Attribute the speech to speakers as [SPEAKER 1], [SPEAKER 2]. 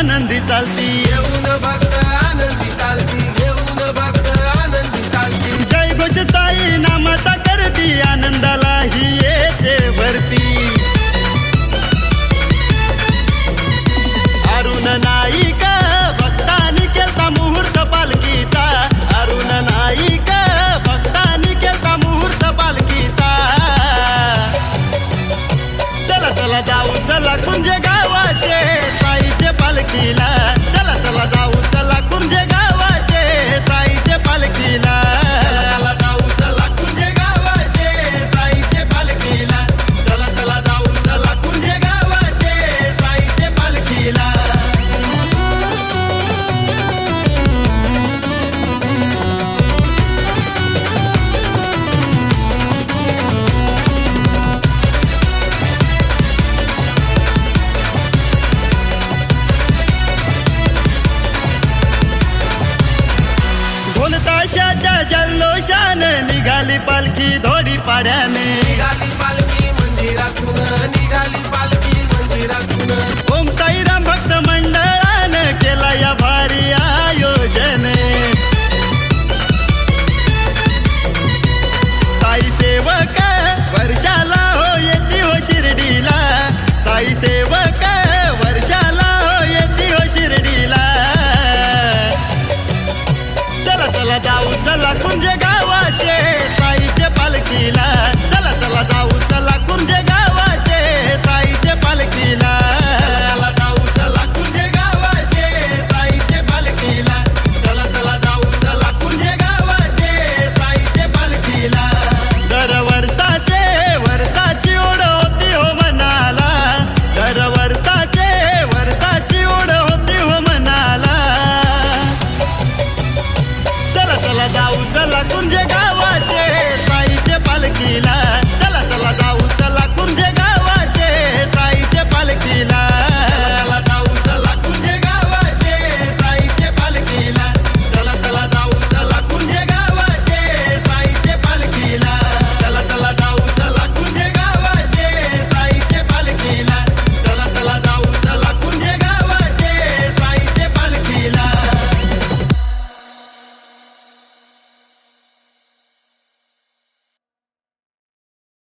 [SPEAKER 1] आनंदी चालती,
[SPEAKER 2] घेऊन भक्त आनंदी चालती, घेऊन भक्त आनंदी चालती.
[SPEAKER 1] जय घोष साई नामाचा करती, आनंदाला ही येते भरती. अरुण नाईक भक्तांनी केलता मुहूर्त पालखीचा, अरुण नाईक भक्तांनी केलता मुहूर्त पालखीचा. चला चला जाऊ चला कुंजे गावाचे साईचे पालखीला, चला चला जाऊ चला कुंजे गावाचे साईचे पालखीला. चला जाऊ चला कुंजे गावाचे साईचे पालखीला, चला चला जाऊ चला कुंजे गावाचे साईचे पालखीला. ढोल ताशाच्या जल्लोषान निघाली पालखी धोडी पाड्याने,
[SPEAKER 2] निघाली पालखी मंदिरातून, निघाली पालखी मंदिरातून.
[SPEAKER 1] ओम साईराम भक्त